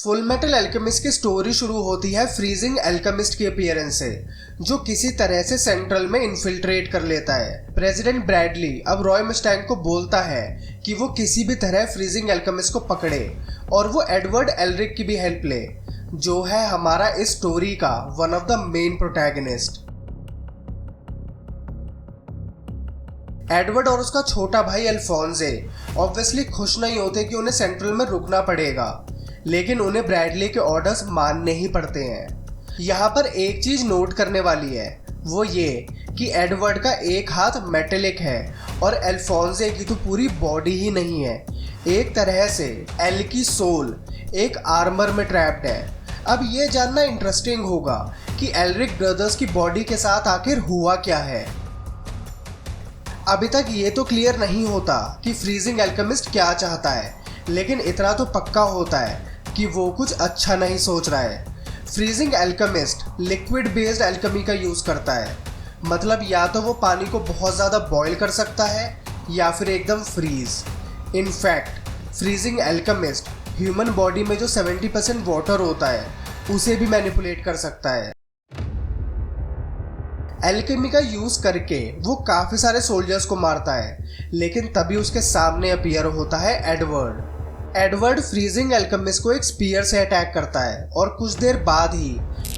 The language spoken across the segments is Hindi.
फुल मेटल अल्केमिस्ट की स्टोरी शुरू होती है फ्रीजिंग अल्केमिस्ट की अपीयरेंस से, जो किसी तरह से सेंट्रल में इन्फिल्ट्रेट कर लेता है। प्रेसिडेंट ब्रैडली अब रॉय मस्टैंग को बोलता है कि वो किसी भी तरह फ्रीजिंग अल्केमिस्ट को पकड़े और वो एडवर्ड एलरिक की भी हेल्प ले, जो है हमारा इस स्टोरी का one of the main protagonist. Edward और उसका छोटा भाई अल्फोंसे ऑब्वियसली खुश नहीं होते कि उन्हें सेंट्रल में रुकना पड़ेगा, लेकिन उन्हें ब्रैडली के ऑर्डर्स मानने ही पड़ते हैं। यहाँ पर एक चीज नोट करने वाली है, वो ये कि एडवर्ड का एक हाथ मेटेलिक है और अल्फोंसे की तो पूरी बॉडी ही नहीं है। एक तरह से एल की सोल एक आर्मर में ट्रैप्ड है। अब ये जानना इंटरेस्टिंग होगा कि एलरिक ब्रदर्स की बॉडी के साथ आखिर हुआ क्या है। अभी तक ये तो क्लियर नहीं होता कि फ्रीजिंग अल्केमिस्ट क्या चाहता है, लेकिन इतना तो पक्का होता है कि वो कुछ अच्छा नहीं सोच रहा है। Freezing alchemist liquid based Alchemy का यूज़ करता है, मतलब या तो वो पानी को बहुत ज़्यादा बॉयल कर सकता है या फिर एकदम freeze. In fact freezing alchemist human body में जो 70% वाटर होता है उसे भी मैनिपुलेट कर सकता है। एल्केमी का यूज करके वो काफी सारे सोल्जर्स को मारता है, लेकिन तभी उसके सामने अपीयर होता है एडवर्ड फ्रीजिंग अल्केमिस्ट को एक स्पीयर से अटैक करता है और कुछ देर बाद ही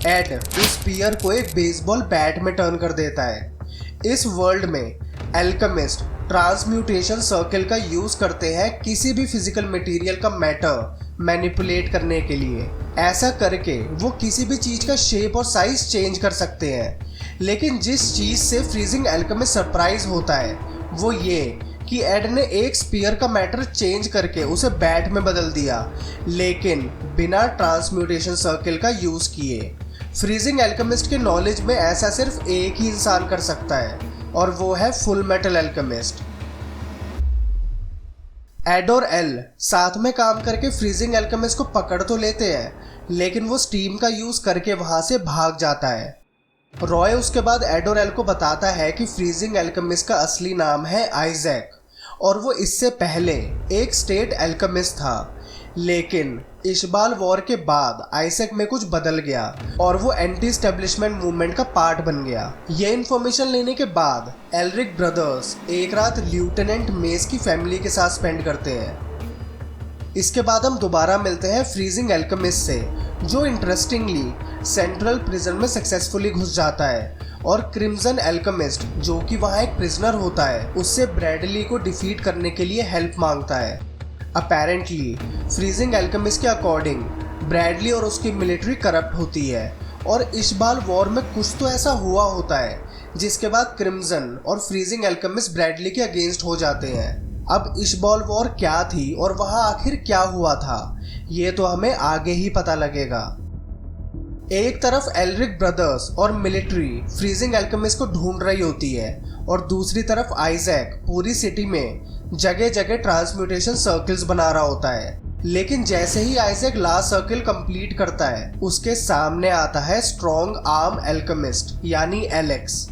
एड उस स्पीयर को एक बेसबॉल बैट में टर्न कर देता है। इस वर्ल्ड में अल्केमिस्ट ट्रांसम्यूटेशन सर्कल का यूज करते हैं किसी भी फिजिकल मटेरियल का मैटर मैनिपुलेट करने के लिए। ऐसा करके वो किसी भी चीज का शेप और साइज चेंज कर सकते हैं, लेकिन जिस चीज से फ्रीजिंग अल्केमिस्ट सरप्राइज होता है वो ये कि एड ने एक स्पीयर का मैटर चेंज करके उसे बैट में बदल दिया, लेकिन बिना ट्रांसम्यूटेशन सर्कल का यूज किए। फ्रीजिंग अल्केमिस्ट के नॉलेज में ऐसा सिर्फ एक ही इंसान कर सकता है और वो है फुल मेटल अल्केमिस्ट। एड और एल साथ में काम करके फ्रीजिंग अल्केमिस्ट को पकड़ तो लेते हैं, लेकिन वो स्टीम का यूज करके वहां से भाग जाता है। रॉय उसके बाद एड और एल को बताता है कि फ्रीजिंग अल्केमिस्ट का असली नाम है आइजैक और वो इससे पहले एक स्टेट अल्केमिस्ट था, लेकिन इशबाल वॉर के बाद आइजैक में कुछ बदल गया और वो एंटी एस्टेब्लिशमेंट मूवमेंट का पार्ट बन गया। ये इन्फॉर्मेशन लेने के बाद एलरिक ब्रदर्स एक रात लेफ्टिनेंट मेस की फैमिली के साथ स्पेंड करते हैं। इसके बाद हम दोबारा मिलते हैं फ्रीजिंग अल्केमिस्ट से, जो इंटरेस्टिंगली सेंट्रल प्रिजन में सक्सेसफुली घुस जाता है और क्रिम्सन अल्केमिस्ट, जो कि वहाँ एक प्रिजनर होता है, उससे ब्रैडली को डिफीट करने के लिए हेल्प मांगता है। अपेरेंटली फ्रीजिंग अल्केमिस्ट के अकॉर्डिंग ब्रैडली और उसकी मिलिट्री करप्ट होती है और इशबाल वॉर में कुछ तो ऐसा हुआ होता है जिसके बाद क्रिम्सन और फ्रीजिंग अल्केमिस्ट ब्रैडली के अगेंस्ट हो जाते हैं। अब इशबाल वॉर क्या थी और वहाँ आखिर क्या हुआ था, ये तो हमें आगे ही पता लगेगा। एक तरफ एलरिक ब्रदर्स और मिलिट्री फ्रीजिंग अल्केमिस्ट को ढूंढ रही होती है और दूसरी तरफ आइजैक पूरी सिटी में जगह जगह ट्रांसम्यूटेशन सर्कल्स बना रहा होता है। लेकिन जैसे ही आइजैक लास्ट सर्कल कंप्लीट करता है, उसके सामने आता है स्ट्रॉन्ग आर्म अल्केमिस्ट यानी एलेक्स।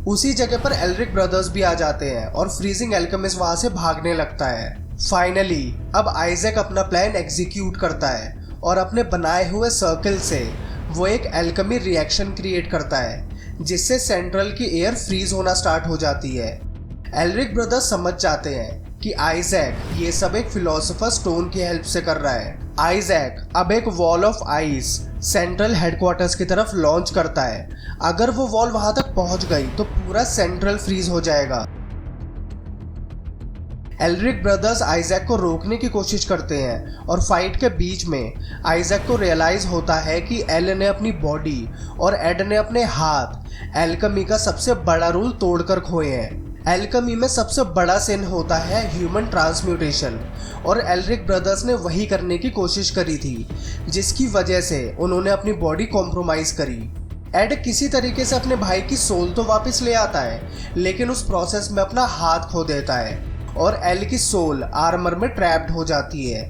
उसी जगह पर एलरिक ब्रदर्स भी आ जाते हैं और फ्रीजिंग अल्केमिस्ट वहां से भागने लगता है। फाइनली अब आइजैक अपना प्लान एग्जीक्यूट करता है और अपने बनाए हुए सर्कल से वो एक अल्केमी रिएक्शन क्रिएट करता है, जिससे सेंट्रल की एयर फ्रीज होना स्टार्ट हो जाती है। एलरिक ब्रदर्स समझ जाते हैं कि आइजैक ये सब एक फिलोसोफर स्टोन की हेल्प से कर रहा है। आइजैक अब एक wall of ice central headquarters की तरफ लॉन्च करता है। अगर वो वॉल वहां तक पहुंच गई तो पूरा सेंट्रल फ्रीज हो जाएगा। एलरिक ब्रदर्स आइजैक को रोकने की कोशिश करते हैं और फाइट के बीच में आइजैक को रियलाइज होता है कि एल ने अपनी बॉडी और एड ने अपने हाथ एल्केमी का सबसे बड़ा रूल तोड़कर खोए हैं। एल्केमी में सबसे बड़ा सिन होता है ह्यूमन ट्रांसम्यूटेशन और एलरिक ब्रदर्स ने वही करने की कोशिश करी थी, जिसकी वजह से उन्होंने अपनी बॉडी कॉम्प्रोमाइज करी। एड किसी तरीके से अपने भाई की सोल तो वापस ले आता है, लेकिन उस प्रोसेस में अपना हाथ खो देता है और एल की सोल आर्मर में ट्रैप्ड हो जाती है।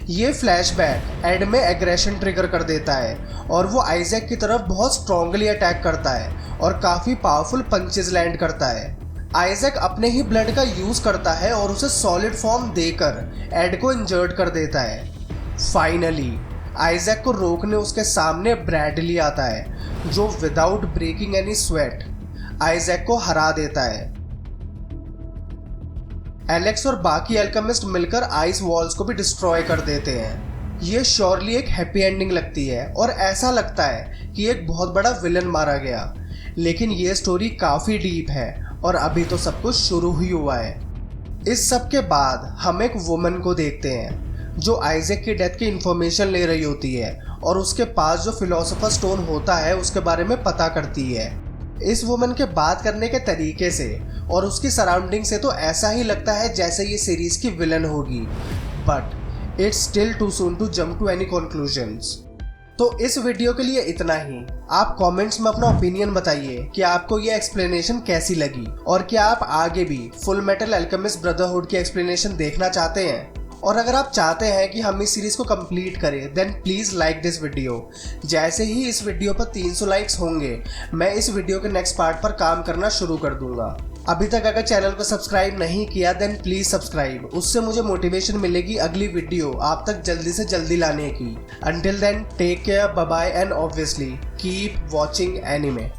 ये फ्लैशबैक एड में एग्रेशन ट्रिगर कर देता है और वो आइजैक की तरफ बहुत स्ट्रांगली अटैक करता है और काफ़ी पावरफुल पंचेस लैंड करता है। आइजैक अपने ही ब्लड का यूज करता है और उसे सॉलिड फॉर्म देकर एड को इंजर्ड कर देता है। फाइनली आइजैक को रोकने उसके सामने ब्रैडली आता है, जो without breaking any sweat Isaac को हरा देता है। एलेक्स और बाकी अल्केमिस्ट मिलकर आइस वॉल्स को भी डिस्ट्रॉय कर देते हैं। ये श्योरली एक हैप्पी एंडिंग लगती है और ऐसा लगता है कि एक बहुत बड़ा विलन मारा गया, लेकिन ये स्टोरी काफ़ी डीप है और अभी तो सब कुछ शुरू ही हुआ है। इस सब के बाद हम एक वुमन को देखते हैं जो आइजैक की डेथ की इंफॉर्मेशन ले रही होती है और उसके पास जो फिलोसोफर स्टोन होता है उसके बारे में पता करती है। इस वुमन के बात करने के तरीके से और उसकी सराउंडिंग से तो ऐसा ही लगता है जैसे ये सीरीज की विलन होगी, but it's still too soon to jump to any conclusions. तो इस वीडियो के लिए इतना ही। आप कमेंट्स में अपना ओपिनियन बताइए कि आपको ये एक्सप्लेनेशन कैसी लगी और क्या आप आगे भी फुल मेटल अल्केमिस्ट ब्रदरहुड की एक्सप्लेनेशन देखना चाहते हैं। और अगर आप चाहते हैं कि हम इस सीरीज को कंप्लीट करें then please like this video. जैसे ही इस वीडियो पर 300 लाइक्स होंगे मैं इस वीडियो के नेक्स्ट पार्ट पर काम करना शुरू कर दूंगा। अभी तक अगर चैनल को सब्सक्राइब नहीं किया देन प्लीज़ सब्सक्राइब, उससे मुझे मोटिवेशन मिलेगी अगली वीडियो आप तक जल्दी से जल्दी लाने की। Until then take care, bye bye and obviously keep watching anime.